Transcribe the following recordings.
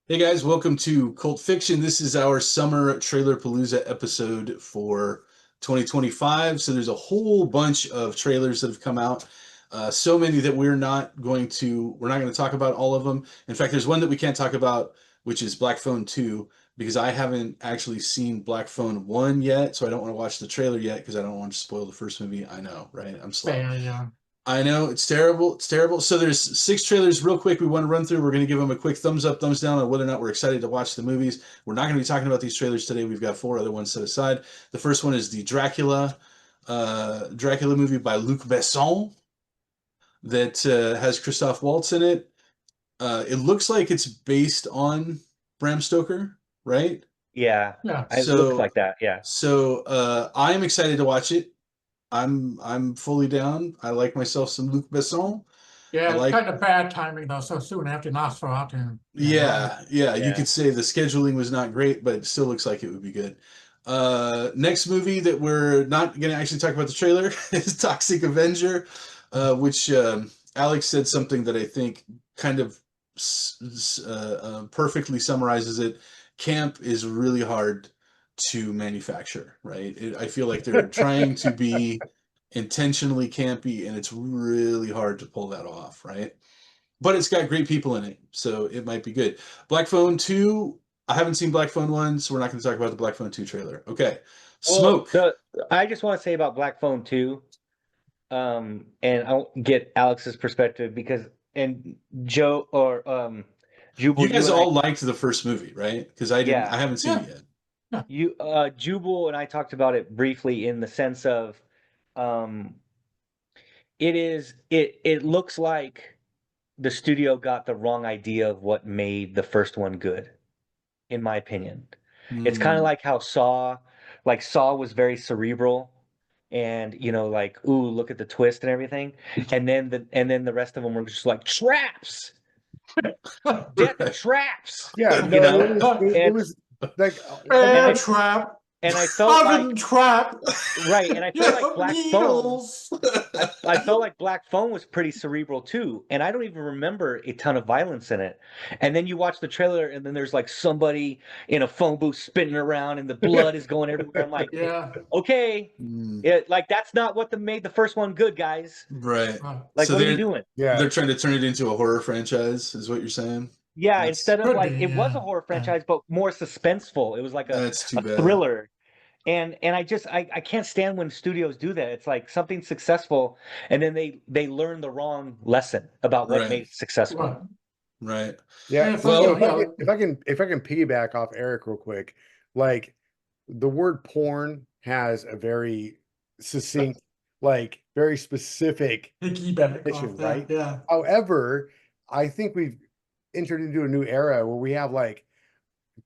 Hey guys, welcome to Cult Fiction. This is our summer Trailerpalooza episode for 2025. So there's a whole bunch of trailers that have come out. So many that we're not going to talk about all of them. In fact, there's one that we can't talk about, which is Black Phone 2, because I haven't actually seen Black Phone 1 yet, so I don't want to watch the trailer yet because I don't want to spoil the first movie. I know, right? I'm slow. Fair, yeah. I know it's terrible. It's terrible. So there's six trailers real quick we want to run through. We're going to give them a quick thumbs up, thumbs down on whether or not we're excited to watch the movies. We're not going to be talking about these trailers today. We've got four other ones set aside. The first one is the Dracula movie by Luc Besson that has Christoph Waltz in it. It looks like it's based on Bram Stoker, right? Yeah, Yeah. it looks So like that. Yeah. I am excited to watch it. I'm fully down. I like myself some Luc Besson. I Yeah, it's like kind of bad timing though, so soon after Nosferatu. Yeah, you Yeah. could say the scheduling was not great, but it still looks like it would be good. Next movie that we're not going to actually talk about the trailer is Toxic Avenger, which Alex said something that I think kind of perfectly summarizes it. Camp is really hard to manufacture, right? I feel like they're trying to be intentionally campy, and it's really hard to pull that off, right? But it's got great people in it, so it might be good. Black Phone 2, I haven't seen Black Phone 1, so we're not going to talk about the Black Phone 2 trailer. Okay. Well, Smoke. I just want to say about Black Phone 2, and I'll get Alex's perspective because and Joe or You Jubal, you guys and I, all liked the first movie, right? Because I yeah, haven't seen Yeah. it yet. Yeah. you Jubal and I talked about it briefly in the sense of um it looks like the studio got the wrong idea of what made the first one good, in my opinion. It's kind of Hmm. like how Saw was very cerebral and like, ooh, look at the twist and everything. And then the rest of them were just like traps, death Right. traps, Yeah, you no, know? it And was like and Bear I trap, and I felt oven like trap, right, and I felt like Black Phone needles. I felt like Black Phone was pretty cerebral too, and I don't even remember a ton of violence in it. And then you watch the trailer, and then there's like somebody in a phone booth spinning around, and the blood is going everywhere. I'm like, Yeah. okay, Hmm. like that's not what made the first one good, guys. Right. Right. Like, So what are you doing? yeah, they're trying to turn it into a horror franchise, is what you're saying? Yeah, That's instead of Could be, like it was yeah. a horror Yeah. franchise, but more suspenseful. It was like a, that's too a bad. thriller. And I can't stand when studios do that. It's like something successful, and then they learn the wrong lesson about what made Right. it successful. Right. Right. yeah. And it's like, Well, yeah. If I can piggyback off Eric real quick, like the word porn has a very succinct, like very specific Piggyback off definition, that. right? Yeah. However, I think we've entered into a new era where we have like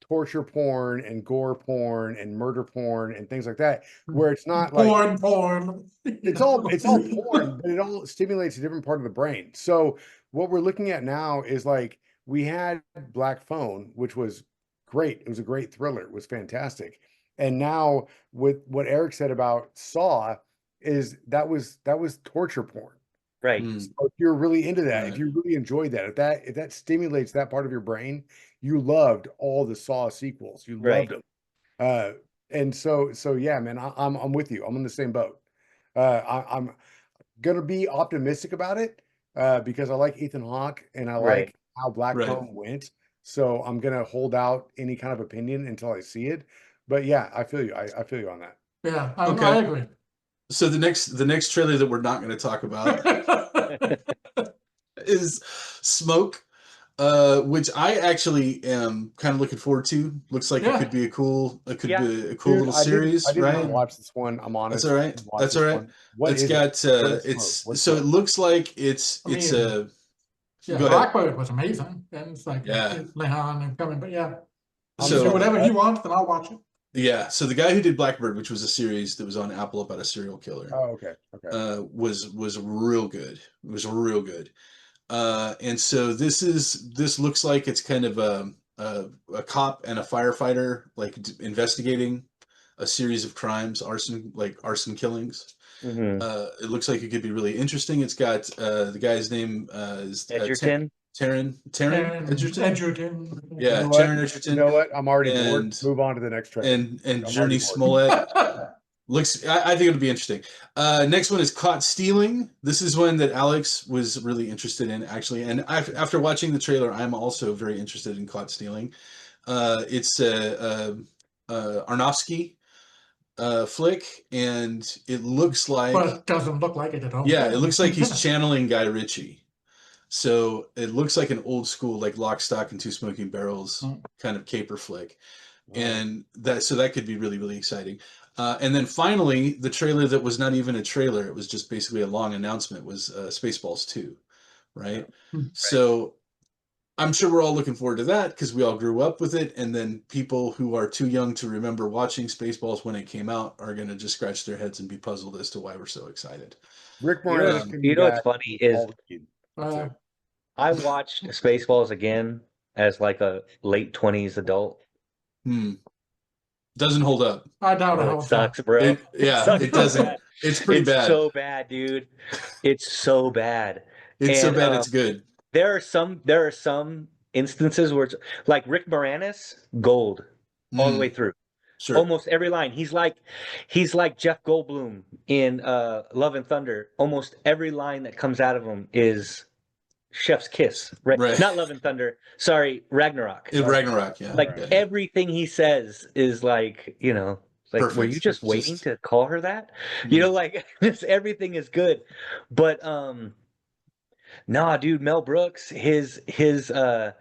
torture porn and gore porn and murder porn and things like that, where it's not like Porn. it's all porn, but it all stimulates a different part of the brain. So what we're looking at now is like we had Black Phone, which was great. It was a great thriller. It was fantastic. And now with what Eric said about Saw, is that was torture porn. Right. hmm, So if you're really into that, if right. you really enjoyed that, if that stimulates that part of your brain, you loved all the Saw sequels. You loved Right. them. Uh, and so yeah, man, I'm with you. I'm in the same boat. I'm gonna be optimistic about it because I like Ethan Hawke and I Right. like how Black Right. Phone went. So I'm gonna hold out any kind of opinion until I see it. But yeah, I feel you. I feel you on that. Yeah, I Okay. agree. So the next trailer that we're not going to talk about is Smoke, which I actually am kind of looking forward to. Looks like Yeah. it could Yeah. be a cool Dude, little I series, did not right? Mm. watch this one. I'm That's all honest. I right. didn't watch That's all this right. one. What It's is it? got What is smoke? it's What's so it smoke? looks like I it's mean, a yeah, go ahead. Blackbird was amazing. And it's like Yeah. it's Leon and coming, but yeah. I'm You say So sorry. whatever he What? wants, then I'll watch it. yeah, so the guy who did Blackbird, which was a series that was on Apple about a serial killer, Oh, okay. Okay. was real good. It was real good. And so this looks like it's kind of a cop and a firefighter like investigating a series of crimes, arson killings. Hmm. It looks like it could be really interesting. It's got the guy's name is Tim. Edgerton. Taron And Egerton. Edgerton. Yeah, You know what? Taron You Egerton know what? I'm already bored. and Move on to the next trailer. and I'm Journey already bored. Smollett. Looks, I think it'll be interesting. Next one is Caught Stealing. This is one that Alex was really interested in, actually. And after watching the trailer, I'm also very interested in Caught Stealing. It's a Aronofsky flick, and it looks like, But it doesn't look like it at all. yeah, it looks like he's channeling Guy Ritchie. So it looks like an old school, like Lock, Stock, and Two Smoking Barrels kind of caper flick. And that could be really, really exciting. And then finally, the trailer that was not even a trailer, it was just basically a long announcement, was Spaceballs 2, right? So I'm sure we're all looking forward to that because we all grew up with it. And then people who are too young to remember watching Spaceballs when it came out are going to just scratch their heads and be puzzled as to why we're so excited. Rick You know, Moranis what's- can you be know what's that funny is all weekend. I watched Spaceballs again as like a late 20s adult. Doesn't hold up. I doubt Oh, it it holds up. sucks, bro. Yeah, sucks it so doesn't. bad. It's pretty It's bad. so bad, dude. It's so bad. It's so And, bad it's good. There are some instances where it's like Rick Moranis, gold all the way through. Sure. Almost every line. He's like Jeff Goldblum in Love and Thunder. Almost every line that comes out of him is Chef's kiss. Right. Not Love and Thunder. Sorry, Ragnarok. Ragnarok, yeah. Like yeah. everything he says is like, like, Perfect. were you just waiting to call her that? Yeah. Like everything is good. But nah, dude, Mel Brooks, his Yoda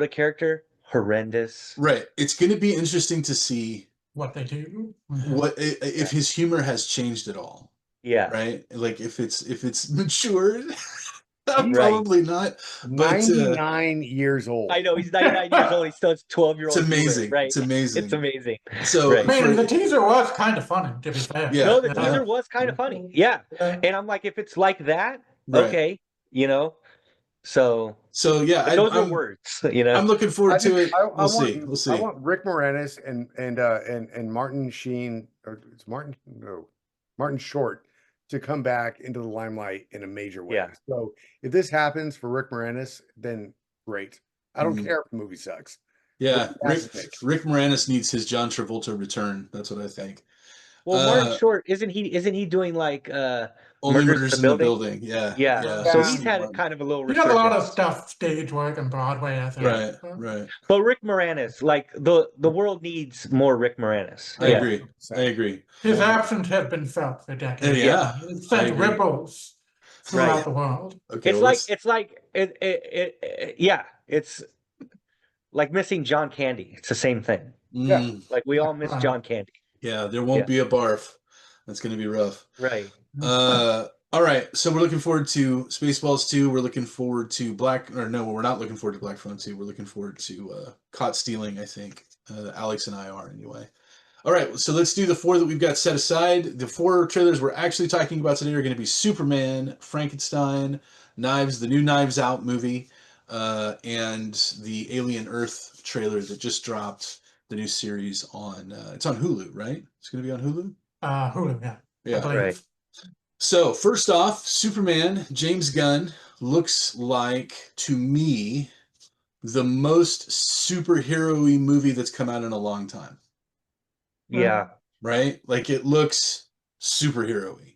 character, horrendous. Right. It's going to be interesting to see What they do. what if his humor has changed at all. Yeah. Right? Like if it's matured. Right. Probably not. But 99 years old. I know he's 99 years old. He still has 12-year-old. it's amazing. Humor, right? It's amazing. It's amazing. So Right. I mean, the teaser was kind of funny, to be fair. Yeah. No, the teaser was kind of funny. Yeah. Yeah. And I'm like, if it's like that, Right. okay, So yeah, but those are words, I'm looking forward to it. I We'll see. We'll see. I want Rick Moranis and Martin Sheen, or it's Martin Short, to come back into the limelight in a major way. Yeah. So if this happens for Rick Moranis, then great. I don't care if the movie sucks. Yeah, Fantastic. Rick Moranis needs his John Travolta return. That's what I think. Well, Martin Short, isn't he doing like Only Murders in the Building? Yeah. Yeah. So he's had kind of a little He got a lot of resurgence. stuff, stage work and Broadway, I think. Right. But Rick Moranis, like the world needs more Rick Moranis. I agree. His absence has been felt for decades. Yeah. It I sent agree. ripples throughout the world. Okay, It's it's like missing John Candy. It's the same thing. Yeah. Like we all miss John Candy. Yeah, there won't be a barf. That's going to be rough. Right. All right, so we're looking forward to Spaceballs 2. We're looking forward to we're not looking forward to Black Phone 2. We're looking forward to Caught Stealing, I think. Alex and I are, anyway. All right, so let's do the 4 that we've got set aside. The 4 trailers we're actually talking about today are going to be Superman, Frankenstein, the new Knives Out movie, and the Alien Earth trailer that just dropped, the new series on, it's on Hulu, right? It's going to be on Hulu? Hulu, yeah. Yeah. Right. So first off, Superman, James Gunn, looks like, to me, the most superhero-y movie that's come out in a long time. Yeah. Right? Like it looks superhero-y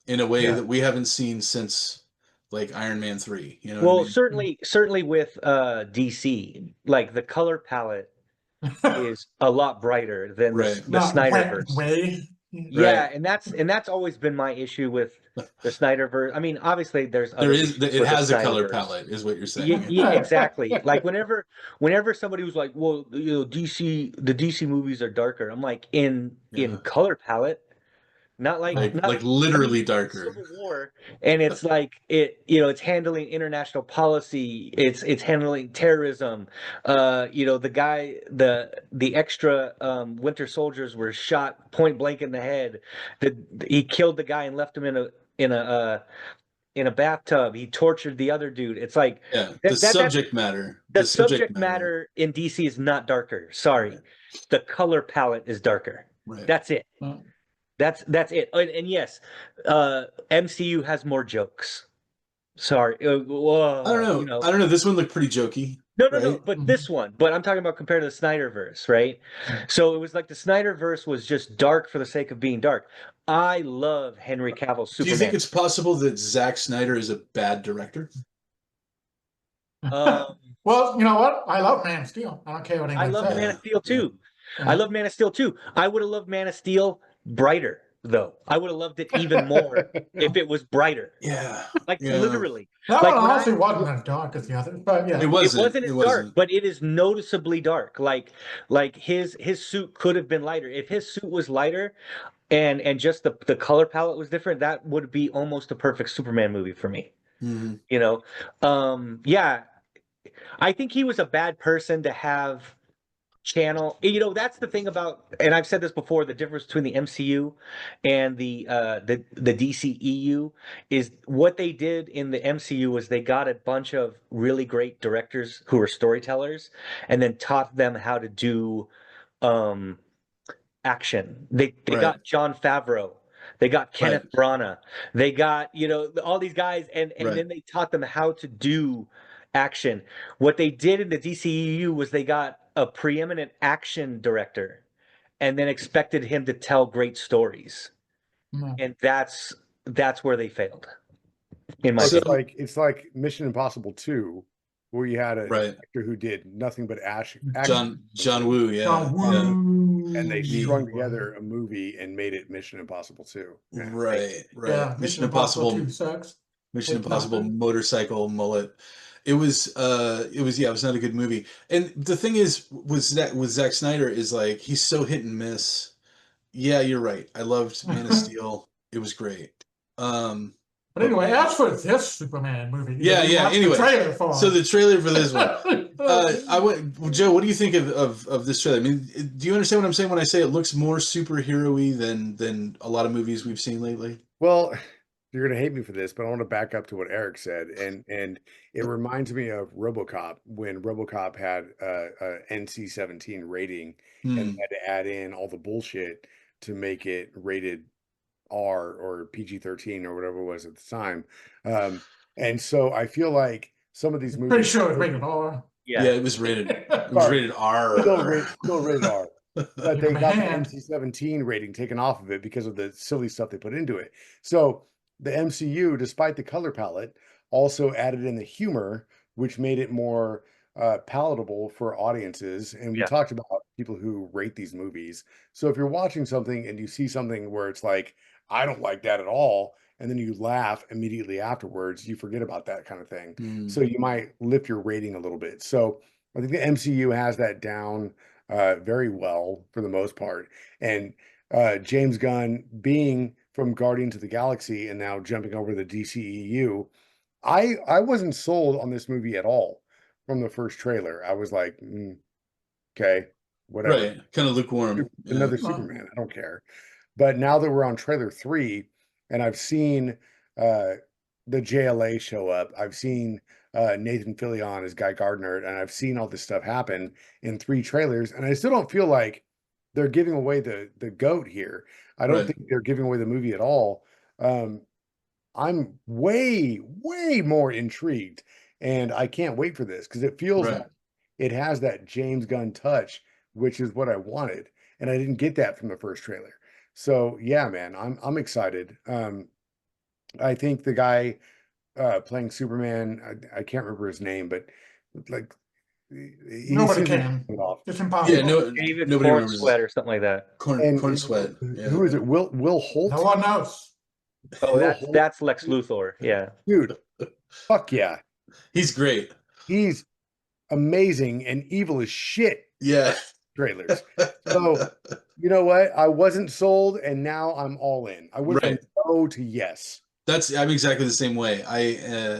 in a way that we haven't seen since like Iron Man 3. You know what I mean? certainly with DC, like the color palette is a lot brighter than the Snyderverse. Yeah, and that's always been my issue with the Snyderverse. I mean, obviously it has a color palette, is what you're saying. Yeah, exactly. Like whenever somebody was like, "Well, the DC movies are darker," I'm like, in color palette, not like literally darker. Civil War, and it's like it's handling international policy, it's handling terrorism. The extra Winter Soldiers were shot point blank in the head. He killed the guy and left him in a bathtub. He tortured the other dude. It's like the subject matter. The subject matter in DC is not darker. Sorry, the color palette is darker. Right. That's it. That's it. And yes, MCU has more jokes. Sorry. I don't know. You know, I don't know. This one looked pretty jokey, no, right? but this one, but I'm talking about compared to the Snyderverse, right? So it was like the Snyderverse was just dark for the sake of being dark. I love Henry Cavill's Do you think Superman. it's possible that Zack Snyder is a bad director? Um, Well, you know what? I love Man of Steel. I don't care what I anyone love says. Man of Steel Yeah. too. Yeah. I love Man of Steel too. I would have loved Man of Steel brighter, though. I would have loved it even more if it was brighter. Yeah. Like Yeah. literally. That Like one when honestly wasn't as dark as the others, but yeah. It it wasn't. wasn't It as dark, wasn't. but it is noticeably dark. Like his suit could have been lighter. If his suit was lighter and just the color palette was different, that would be almost a perfect Superman movie for me. Mhm. You know? Yeah. I think he was a bad person to have channel. You know, that's the thing about, and I've said this before, the difference between the MCU and the DCEU is what they did in the MCU was they got a bunch of really great directors who were storytellers and then taught them how to do um action. They Right. got Jon Favreau. They got Right. Kenneth Branagh. They got, you know, all these guys and Right. then they taught them how to do action. What they did in the DCEU was they got a preeminent action director and then expected him to tell great stories. No. And that's where they failed, in my Well, So- opinion. it's like Mission Impossible 2, where you had an Right. actor who did nothing but action. John Woo. Yeah. John Yeah. Woo. And they The- strung together a movie and made it Mission Impossible 2. Yeah. Right. Right. Yeah, Mission Impossible. 2 sucks. Mission It's Impossible not. motorcycle mullet. It was yeah, it was not a good movie. And the thing is with Zack Snyder is like he's so hit and miss. Yeah, you're right. I loved Man of Steel. It was great. But anyway, as for this Superman movie, Yeah, that we yeah. watched the Anyway, trailer for. so the trailer for this one. Joe, what do you think of this trailer? I mean, do you understand what I'm saying when I say it looks more superhero-y than a lot of movies we've seen lately? Well, you're gonna hate me for this, but I want to back up to what Eric said, and it reminds me of RoboCop when RoboCop had a NC-17 rating Hmm. and had to add in all the bullshit to make it rated R or PG-13 or whatever it was at the time. And so I feel like some of these movies Pretty sure it's rated R. Yeah, it was rated. It was Sorry. rated R. still rated R. But they got the Man. NC-17 rating taken off of it because of the silly stuff they put into it. So the MCU, despite the color palette, also added in the humor, which made it more palatable for audiences. And we Yeah. talked about people who rate these movies. So if you're watching something and you see something where it's like, I don't like that at all, and then you laugh immediately afterwards, you forget about that kind of thing. Hmm. So you might lift your rating a little bit. So I think the MCU has that down very well for the most part. And James Gunn being from Guardians of the Galaxy and now jumping over to the DCEU, I wasn't sold on this movie at all from the first trailer. I was like, okay, whatever. Right, kind of lukewarm. Yeah. Another Superman. I don't care. But now that we're on trailer 3 and I've seen the JLA show up, I've seen Nathan Fillion as Guy Gardner, and I've seen all this stuff happen in 3 trailers, and I still don't feel like they're giving away the goat here. I don't Right. think they're giving away the movie at all. I'm way more intrigued, and I can't wait for this because it feels Right. like it has that James Gunn touch, which is what I wanted, and I didn't get that from the first trailer. So yeah, man, I'm excited. I think the guy playing Superman, I can't remember his name, but like he Nobody seems to can. pull it off. It's impossible. Yeah, no, David nobody Corn remembers Sweat or something like that. And corn sweat. Yeah. who is it? Will Holt? No one knows. Oh, Will that's Holt? that's Lex Luthor. Yeah. Dude, fuck yeah. He's great. He's amazing and evil as shit Yeah. trailers. So, you know what? I wasn't sold and now I'm all in. I went Right. from no to yes. I'm exactly the same way.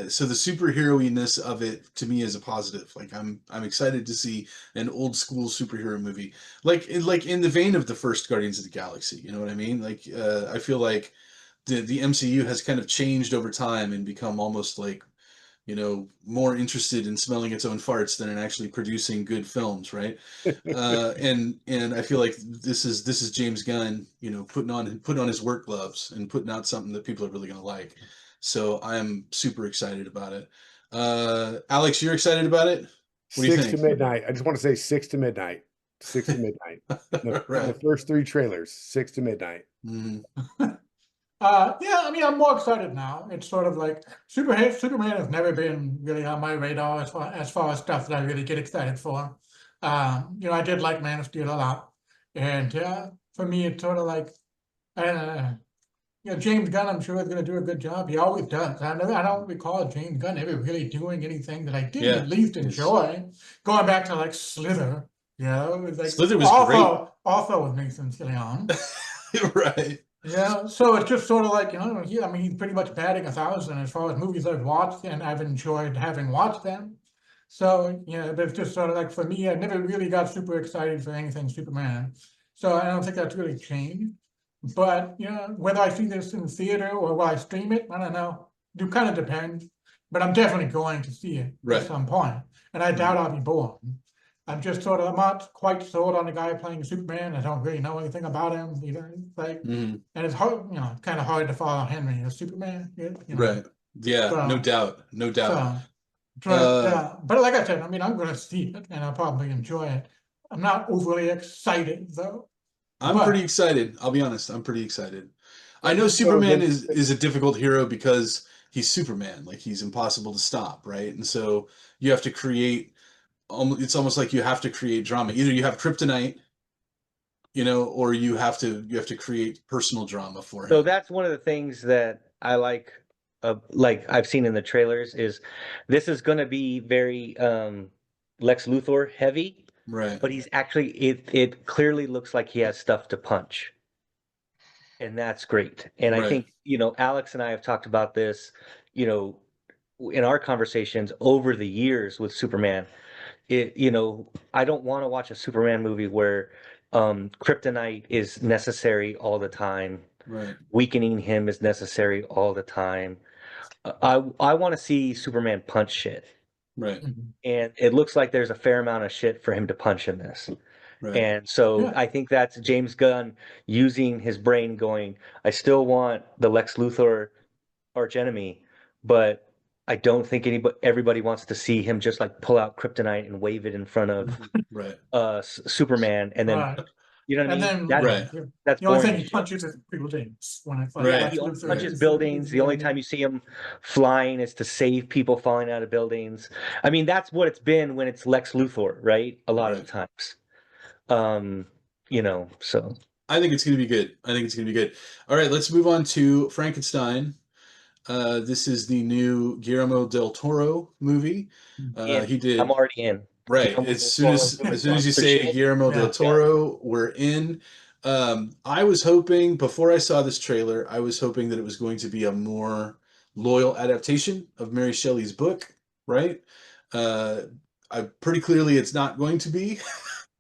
So the superhero-iness of it to me is a positive. Like I'm excited to see an old school superhero movie, like in the vein of the first Guardians of the Galaxy. You know what I mean? Like I feel like the MCU has kind of changed over time and become almost like, you know, more interested in smelling its own farts than in actually producing good films, right? And I feel like this is James Gunn, you know, putting on his work gloves and putting out something that people are really going to like. So I'm super excited about it. Alex, you're excited about it? What do you 6 to think? midnight. I just want to say 6 to midnight. 6 to midnight. The Right. first 3 trailers, 6 to midnight. Mhm. Yeah, I mean, I'm more excited now. It's sort of like Superman has never been really on my radar as far as stuff that I really get excited for. I did like Man of Steel a lot, and for me, it's sort of like, James Gunn. I'm sure is going to do a good job. He always does. I don't recall James Gunn ever really doing anything that I didn't Yeah, at least yes. enjoy. Going back to like Slither, it was like Slither was great. Also with Nathan Fillion. Right. Yeah, so it's just sort of like, he's pretty much batting 1,000 as far as movies I've watched, and I've enjoyed having watched them. So, but it's just sort of like, for me, I never really got super excited for anything Superman. So I don't think that's really changed. But, whether I see this in the theater or will I stream it, I don't know. It kind of depends. But I'm definitely going to see it Right. at some point. And I doubt I'll be bored. I'm not quite sold on the guy playing Superman. I don't really know anything about him either. Mhm. And it's hard, kind of hard to follow Henry as Superman. Right. Yeah, So- no doubt. No doubt. But like I said, I mean, I'm going to see it and I'll probably enjoy it. I'm not overly excited though. I'm But- pretty excited. I'll be honest. I'm pretty excited. I know So Superman then- is a difficult hero because he's Superman. Like, he's impossible to stop, right? And so you have to create. It's almost like you have to create drama. Either you have kryptonite, or you have to create personal drama for him. So that's one of the things that I like I've seen in the trailers is this is going to be very Lex Luthor heavy, Right. but he's actually it clearly looks like he has stuff to punch. And that's great. And I Right. think, Alex and I have talked about this, in our conversations over the years with Superman. I don't want to watch a Superman movie where kryptonite is necessary all the time. Right. Weakening him is necessary all the time. I want to see Superman punch shit. Right. And it looks like there's a fair amount of shit for him to punch in this. Right. And so Yeah. I think that's James Gunn using his brain going, I still want the Lex Luthor archenemy, but I don't think everybody wants to see him just like pull out kryptonite and wave it in front of Right. Superman, and then Right. you know what I And mean? then Right. That's the only boring thing he shit. punches is buildings when it's like Right. Yeah, Lex he only Luthor punches is- buildings. The only time you see him flying is to save people falling out of buildings. I mean, that's what it's been when it's Lex Luthor, right? A lot of the times. So I think it's going to be good. All right, let's move on to Frankenstein. This is the new Guillermo del Toro movie. He did. I'm already in. Right. Guillermo As del soon as Toro. you For say shit. Guillermo del Yeah. Toro, we're in. I was hoping, before I saw this trailer, I was hoping that it was going to be a more loyal adaptation of Mary Shelley's book, right? Pretty clearly it's not going to be,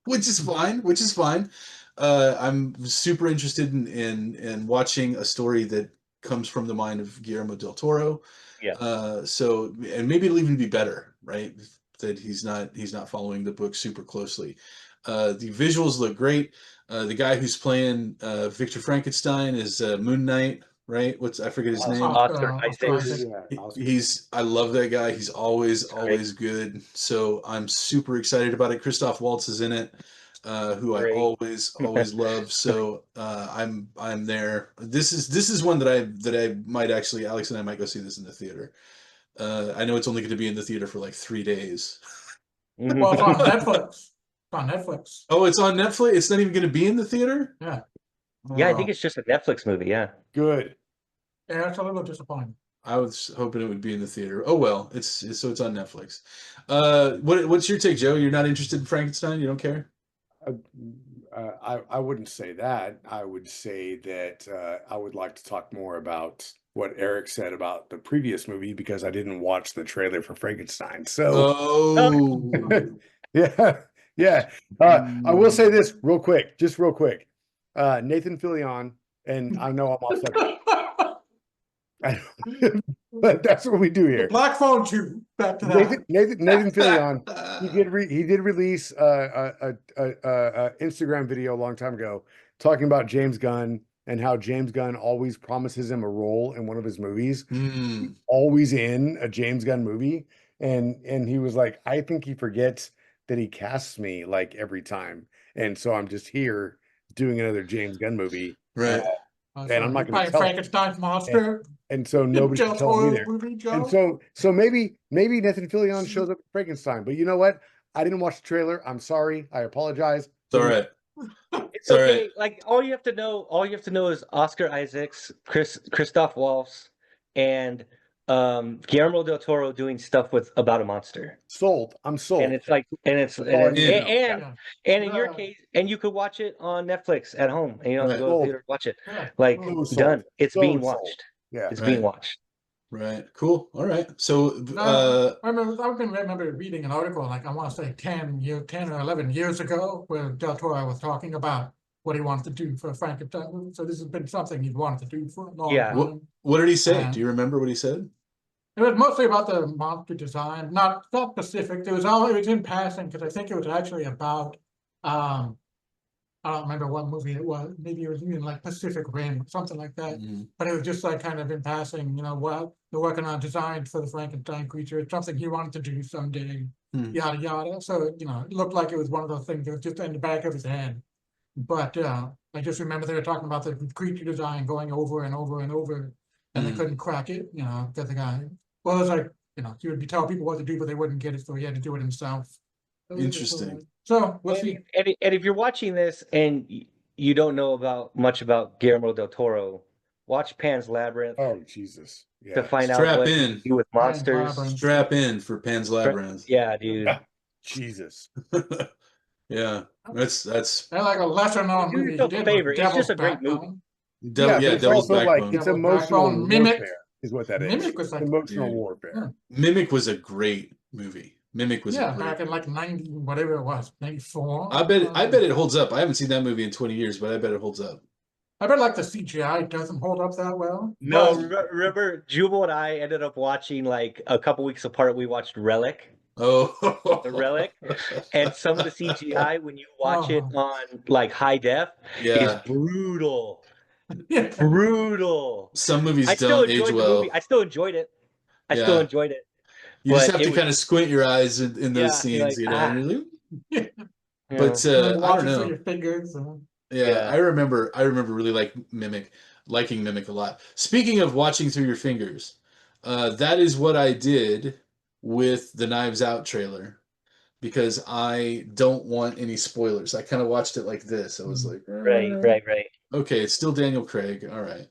which is fine. I'm super interested in watching a story that comes from the mind of Guillermo del Toro. Yeah. And maybe it'll even be better, right? That he's not following the book super closely. The visuals look great. The guy who's playing Victor Frankenstein is Moon Knight, right? I forget his name. Oscar Oscar Isaac. Isaac. I love that guy. He's always good. So I'm super excited about it. Christoph Waltz is in it, who Great. I always love. So I'm there. This is one that I might actually, Alex and I might go see this in the theater. I know it's only going to be in the theater for like 3 days. Well, it's on Netflix. It's on Netflix. Oh, it's on Netflix. It's not even going to be in the theater. Yeah. Yeah, I think it's just a Netflix movie. Yeah. Good. Yeah, it's a little disappointing. I was hoping it would be in the theater. Oh well, it's on Netflix. What's your take, Joe? You're not interested in Frankenstein? You don't care? I wouldn't say that. I would say that I would like to talk more about what Eric said about the previous movie because I didn't watch the trailer for Frankenstein. So Oh, yeah. I will say this real quick. Nathan Fillion, and I know I'm off subject, but that's what we do here. Black Phone 2. Back to that. Nathan Fillion. He did release a Instagram video a long time ago talking about James Gunn and how James Gunn always promises him a role in one of his movies. Mm, Always in a James Gunn movie. And he was like, I think he forgets that he casts me like every time. And so I'm just here doing another James Gunn movie. right. And I'm not going to playing tell him. Frankenstein's monster. And so nobody can Just tell me horror there. movie, And Joe. so maybe Nathan Fillion shows up at Frankenstein. But you know what? I didn't watch the trailer. I'm sorry. I apologize. It's all right. It's It's all okay. right. Like all you have to know is Oscar Isaacs, Christoph Waltz, and Guillermo del Toro doing stuff with about a monster. Sold. I'm sold. And it's like, and it's That's all I need to know. and in your Yeah. case, and you could watch it on Netflix at home, and you don't have to Right. go to the Sold. theater to watch it. Yeah. Like So sold. done. It's So being sold. watched. Yeah. It's Right. being watched. Right. Cool. All right. So, No, I remember reading an article, like I want to say 10 or 11 years ago, where Del Toro was talking about what he wanted to do for Frankenstein. So this has been something he'd wanted to do for a long Yeah. time. what did he say? And Do you remember what he said? it was mostly about the monster design, not specific. It was in passing, because I think it was actually about I don't remember what movie it was. Maybe it was even like Pacific Rim, something like that. Mhm. But it was just like kind of in passing, well, they're working on designs for the Frankenstein creature. It's something he wanted to do someday, Hmm. yada yada. So, it looked like it was one of those things that was just in the back of his head. But I just remember they were talking about the creature design going over and over and over, and they Mm. couldn't crack it, because the guy, well, it was like, he would be telling people what to do, but they wouldn't get it, so he had to do it himself. Interesting. So we'll see. And if you're watching this and you don't know much about Guillermo del Toro, watch Pan's Labyrinth Oh, Jesus. to Yeah. find out Strap what he in. can do with Pan's monsters. Labyrinth. Strap in for Pan's Labyrinth. Yeah, dude. Jesus. Yeah. That's I like a lesser known Do movie he yourself a did favor. was It's just Devil's a great movie. Backbone. Devil, Yeah, yeah, but it's Devil's also like Backbone. it's Devil's emotional Backbone, Mimic. warfare, is what that is. Mimic was like, Emotional Dude. warfare. Yeah. Mimic was a great movie. Mimic was a yeah, great back in like 90, whatever it was, 94. I bet it holds up. I haven't seen that movie in 20 years, but I bet it holds up. I bet like the CGI doesn't hold up that well. No, but- remember Jubal and I ended up watching like a couple weeks apart. We watched Relic, Oh, the Relic, and some of the CGI when you watch it on like high def is yeah. brutal, yeah. brutal. Some movies I still don't age enjoyed the well. movie. I still enjoyed it. I still Yeah. enjoyed it. You just but have it to was- kind of squint your eyes in those Yeah, you're scenes, like, you know. And you're like, you but know. I don't Watch it know. through your fingers. Yeah, Yeah. I remember really liking Mimic a lot. Speaking of watching through your fingers, that is what I did with the Knives Out trailer because I don't want any spoilers. I kind of watched it like this. I was like, Right. okay, it's still Daniel Craig. All right.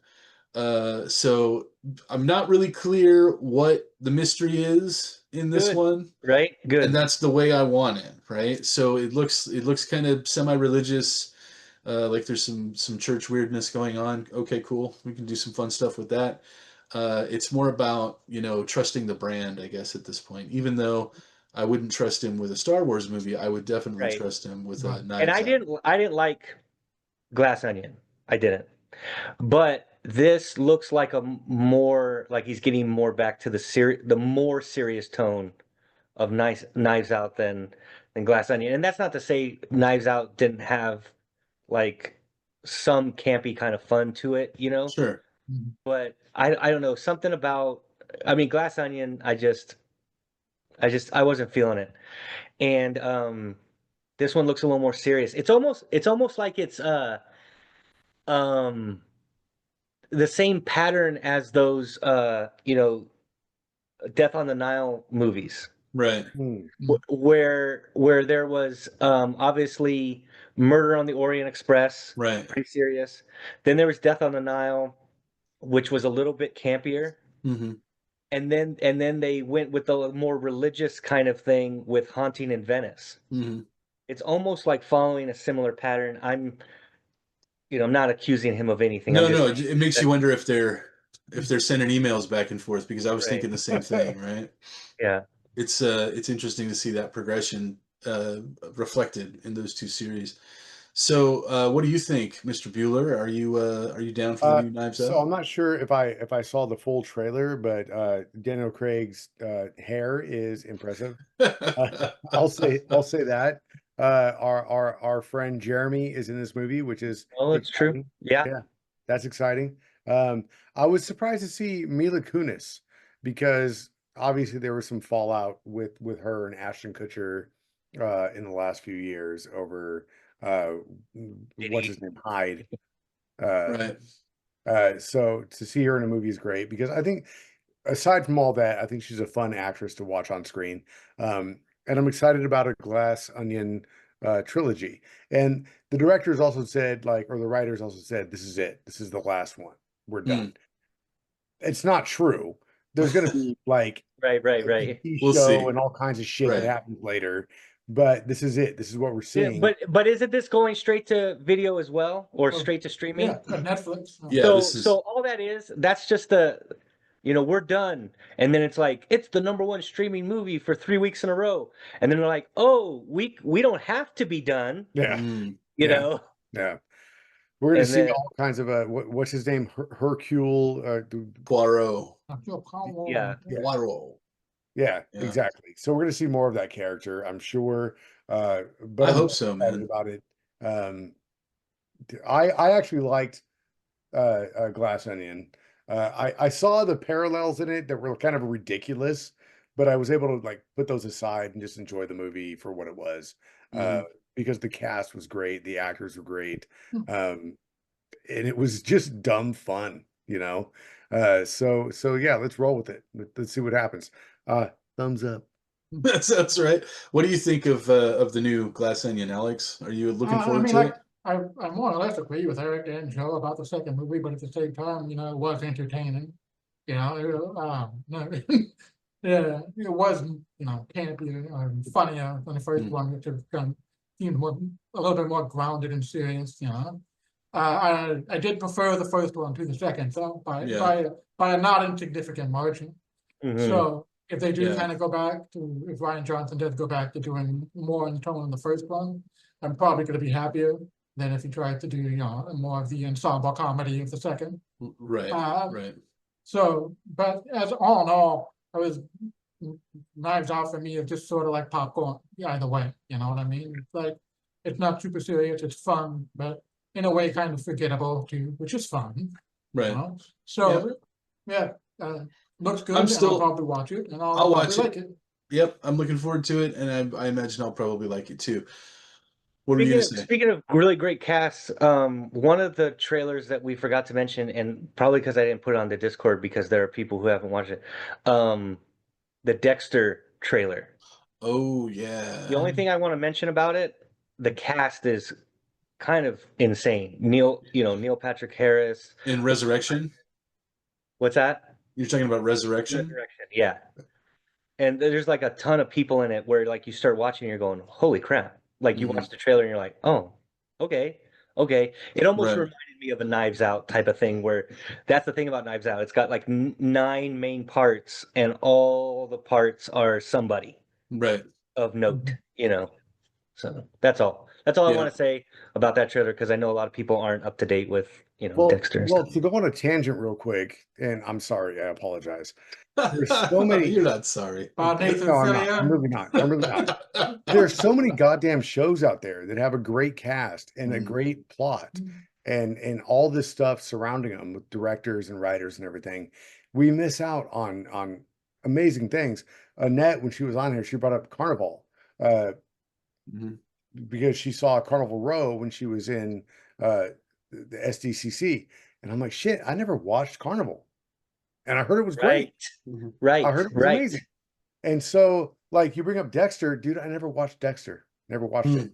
So I'm not really clear what the mystery is in this Good. one. Right? Good. And that's the way I want it, right? So it looks kind of semi-religious, like there's some church weirdness going on. Okay, cool. We can do some fun stuff with that. It's more about, trusting the brand, I guess, at this point. Even though I wouldn't trust him with a Star Wars movie, I would definitely Right. trust him with Right. a Knives And Out. I didn't like Glass Onion. I didn't. But this looks like like he's getting more back to the more serious tone of Knives Out than Glass Onion. And that's not to say Knives Out didn't have like some campy kind of fun to it, Sure. But I don't know, something about, I mean, Glass Onion, I wasn't feeling it. And this one looks a little more serious. It's almost like it's um the same pattern as those Death on the Nile movies. Right. Where there was obviously Murder on the Orient Express, Right. pretty serious. Then there was Death on the Nile, which was a little bit campier. Mm-hmm. And then they went with the more religious kind of thing with Haunting in Venice. Mm-hmm. It's almost like following a similar pattern. I'm not accusing him of anything. No, I'm just it makes you wonder if they're sending emails back and forth because I was Right. thinking the same thing, right? Yeah. It's interesting to see that progression reflected in those two series. So, what do you think, Mr. Bueller? Are you down for the new Knives Out? So I'm not sure if I saw the full trailer, but Daniel Craig's hair is impressive. I'll say that. Our friend Jeremy is in this movie, which is Oh, it's true. exciting. Yeah. Yeah. That's exciting. I was surprised to see Mila Kunis because obviously there was some fallout with her and Ashton Kutcher in the last few years over uh, what's his name, Hyde. Uh, Right. so to see her in a movie is great because I think aside from all that, I think she's a fun actress to watch on screen. And I'm excited about a Glass Onion trilogy. And the directors also said, like, or the writers also said, this is it. This is the last one. We're done. It's not true. There's going to be like Right. a TV We'll show see. and all kinds of shit that Right. happens later. But this is it. This is what we're Yeah, seeing. but isn't this going straight to video as well, or Well, straight to streaming? Yeah, on Netflix. Yeah, So this is so all that is, that's just the, we're done. And then it's like, it's the number one streaming movie for 3 weeks in a row. And then they're like, oh, we don't have to be done, Yeah. mm, you Yeah. know? Yeah. We're going to And see then, all kinds of what's his name? Hercule. Poirot. I feel calm. Yeah. Poirot. Yeah, Yeah. exactly. So we're going to see more of that character, I'm sure. But I I'm hope really so, excited man. about it. I actually liked Glass Onion. I saw the parallels in it that were kind of ridiculous, but I was able to like put those aside and just enjoy the movie for what it was. Mhm. Because the cast was great, the actors were great, Hmm. and it was just dumb fun, you know. So yeah, let's roll with it. Let's see what happens. Thumbs up. That's right. What do you think of the new Glass Onion, Alex? Are you looking I forward mean, to like, it? I more or less agree with Eric and Joe about the second movie, but at the same time, it was entertaining. No, yeah, it wasn't, campy, funnier than the first Mm. one, which kind of seemed a little bit more grounded and serious. I did prefer the first one to the second, so Yeah. by a not insignificant margin. Mhm. So if they do Yeah. kind of go back to, if Ryan Johnson does go back to doing more in tone in the first one, I'm probably going to be happier than if he tried to do, more of the ensemble comedy of the second. Right. Um, Right. So, but as all in all, Knives Out for me is just sort of like popcorn, either way, you know what I mean? It's like, it's not super serious, it's fun, but in a way kind of forgettable too, which is fun, you Right. know? So, yeah, looks good, I'm and I'll still. probably watch it, and I'll I'll probably watch it. like it. Yep. I'm looking forward to it, and I imagine I'll probably like it too. What were you Speaking gonna of, say? speaking of really great casts, one of the trailers that we forgot to mention, and probably because I didn't put it on the Discord because there are people who haven't watched it, the Dexter trailer. Oh The yeah. only thing I want to mention about it, the cast is kind of insane. Neil Patrick Harris. In Resurrection. What's that? You're talking about Resurrection. Resurrection. Yeah. And there's like a ton of people in it where like you start watching and you're going, holy crap. Like you Mhm. watch the trailer and you're like, oh, okay. Okay. It almost Right. reminded me of a Knives Out type of thing where that's the thing about Knives Out. It's got like 9 main parts and all the parts are somebody Right. of note, you know. So that's all. That's all I Yeah. want to say about that trailer because I know a lot of people aren't up to date with, Well, Dexter and well, stuff. to go on a tangent real quick, and I'm sorry, I apologize. There's so many. You're not sorry. Nathan No, I'm not. I'm Fillion. really not. I'm really not. There's so many goddamn shows out there that have a great cast and a Mhm. great plot, and all this stuff surrounding them with directors and writers and everything. We miss out on amazing things. Annette, when she was on here, she brought up Carnival. Mhm. Because she saw Carnival Row when she was in the SDCC. And I'm like, shit, I never watched Carnival. And I heard it was great. Mhm. Right. I heard it was Right. amazing. And so, like, you bring up Dexter, dude, I never watched Dexter. Never watched it.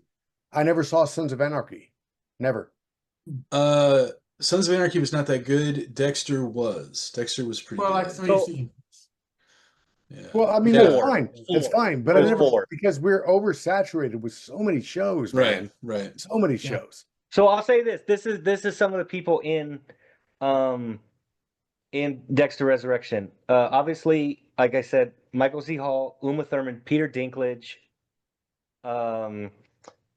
I never saw Sons of Anarchy. Never. Sons of Anarchy was not that good. Dexter was. Dexter was pretty For like good. 3 seasons. Yeah. Well, I mean, Yeah. that's fine. That's fine. But I It was never, 4. because we're oversaturated with so many shows, man. Right. So many Yeah. shows. So I'll say this. This is some of the people in Dexter Resurrection. Obviously, like I said, Michael C. Hall, Uma Thurman, Peter Dinklage,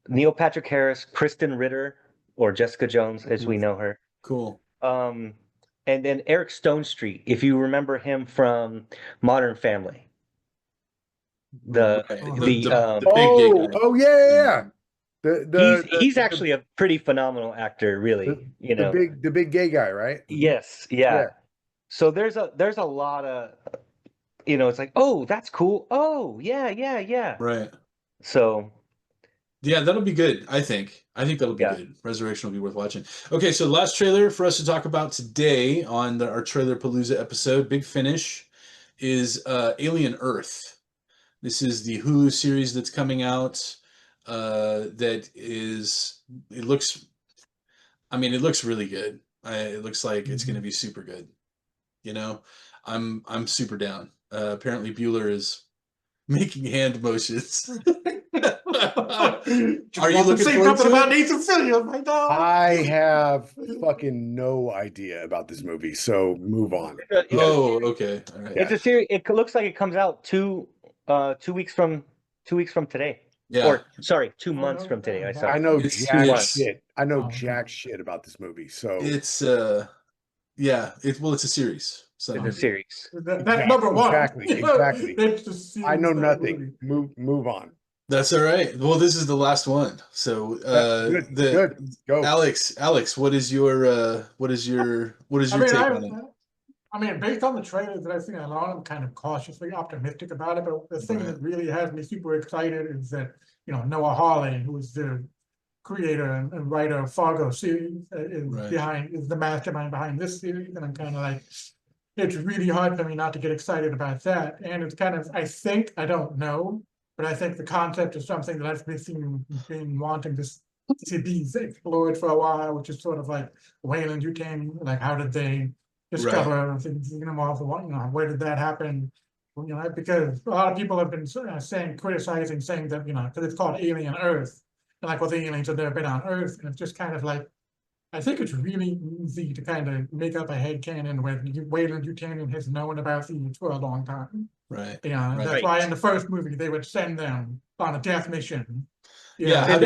Neil Patrick Harris, Kristen Ritter, or Jessica Jones, as we know her. Cool. And then Eric Stonestreet, if you remember him from Modern Family. The Right. the The big gay guy. Oh, yeah. He's actually a pretty phenomenal actor, really. You know, the big gay guy, right? yes, yeah. Yeah. So there's a lot of, it's like, oh, that's cool. Oh, yeah, yeah, yeah. Right. So Yeah, that'll be good. I think that'll be yeah. good. Resurrection will be worth watching. Okay, so the last trailer for us to talk about today on our Trailerpalooza episode, big finish, is Alien Earth. This is the Hulu series that's coming out. That is, it looks. I mean, it looks really good. It looks like it's going to be super good. You know, I'm super down. Apparently, Bueller is making hand motions. Are you looking say forward something to about it? Nathan Fillion right now? I have fucking no idea about this movie, so move on. Oh, okay. All right. It's a series. It looks like it comes out 2 weeks from 2 weeks from today. Yeah. Or sorry, 2 months no, from today. I yeah. saw. I know It's- jack it's- shit. I know Oh, okay. jack shit about this movie. So It's yeah. It's a series. So It's a series. That's number one. Exactly, You know, exactly. it's the series I know of the nothing. movie. Move on. that's all right. Well, this is the last one. So Good. Good. Go. Alex, what is your take on it? I mean, based on the trailers that I've seen alone, I'm kind of cautiously optimistic about it. But the thing Right. that really has me super excited is that, Noah Hawley, who is the creator and writer of Fargo series, Right. is the mastermind behind this series. And I'm kind of like, it's really hard for me not to get excited about that. And it's kind of, I don't know, but I think the concept is something that I've been wanting to be explored for a while, which is sort of like Wayland Yutani, like how did they discover the xenomorph, where did that happen? Because a lot of people have been criticizing, saying that, because it's called Alien Earth, and like, well, the aliens have never been on Earth, and it's just kind of like, I think it's really easy to kind of make up a headcanon when Wayland Yutani has known about these for a long time. Right. Yeah, Right. that's why in the first movie they would send them on a death mission. Yeah, how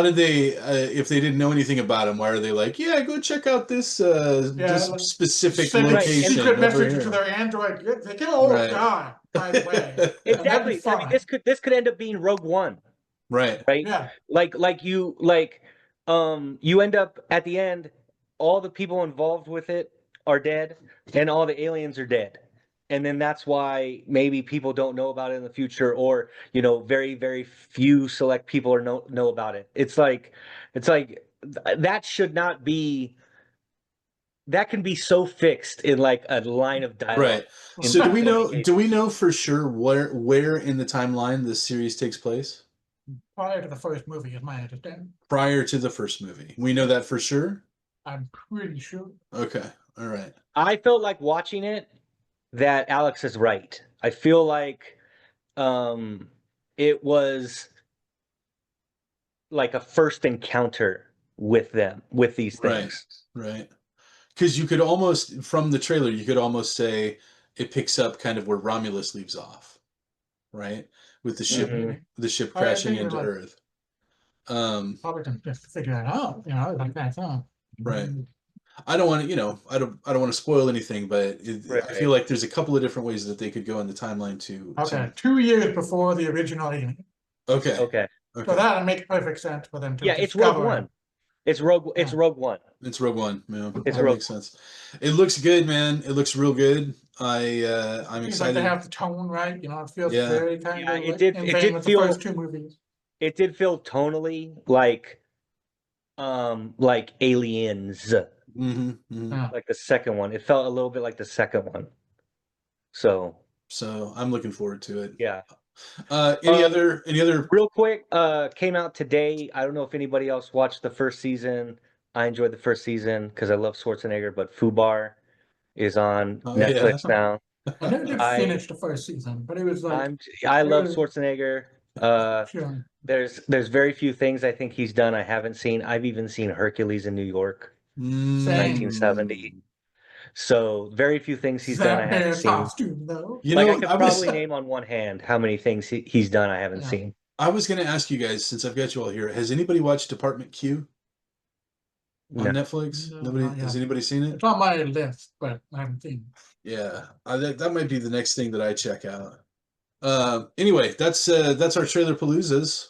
did they if they didn't know anything about him, why are they like, yeah, go check out this like, specific send location secret over message here. to their android. They kill a whole Right. guy, by the way. Exactly. I mean, this could end up being Rogue One, Right. right? Yeah. You end up at the end, all the people involved with it are dead, and all the aliens are dead. And then that's why maybe people don't know about it in the future, or very, very few select people know about it. It's like that should not be. That can be so fixed in like a line of dialogue. Right. So do we know for sure where in the timeline this series takes place? Prior to the first movie, is my understanding. Prior to the first movie. We know that for sure? I'm pretty sure. Okay. All right. I felt like watching it that Alex is right. I feel like it was like a first encounter with these things. Right. Because you could almost, from the trailer, you could almost say it picks up kind of where Romulus leaves off, right? With the ship, crashing into Earth. Probably can just figure that out, like that, huh? Right. I don't want to, I don't want to spoil anything, but I feel like there's a couple of different ways that they could go in the timeline to. Okay, 2 years before the original Alien. Okay. So that would make perfect sense for them to discover. It's Rogue One. It's Rogue One. It's Rogue One. Yeah, that makes sense. It looks good, man. It looks real good. I'm excited. Like they have the tone right. It feels very kind of. It did with feel the first 2 movies. It did feel tonally like Aliens. Like the second one. It felt a little bit like the second one. So I'm looking forward to it. Yeah. Any other real quick, came out today. I don't know if anybody else watched the first season. I enjoyed the first season because I love Schwarzenegger, but Fubar is on Netflix now. I never did finish the first season, but it was like I love Schwarzenegger. Sure. There's very few things I think he's done I haven't seen. I've even seen Hercules in New York, 1970. So very few things he's done I haven't seen. Costume, though. I could probably name on one hand how many things he's done I haven't seen. I was going to ask you guys, since I've got you all here, has anybody watched Department Q on Netflix? Nobody. Has anybody seen it? It's on my list, but I haven't seen it. Yeah, that might be the next thing that I check out. Anyway, that's our Trailerpaloozas.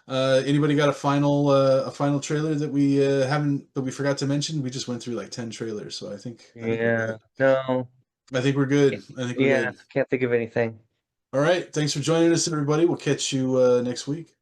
Anybody got a final trailer that we forgot to mention? We just went through like 10 trailers, so I think we're Yeah. good. No. I think we're good. I think we're Yeah. good. Can't think of anything. All right. Thanks for joining us, everybody. We'll catch you next week.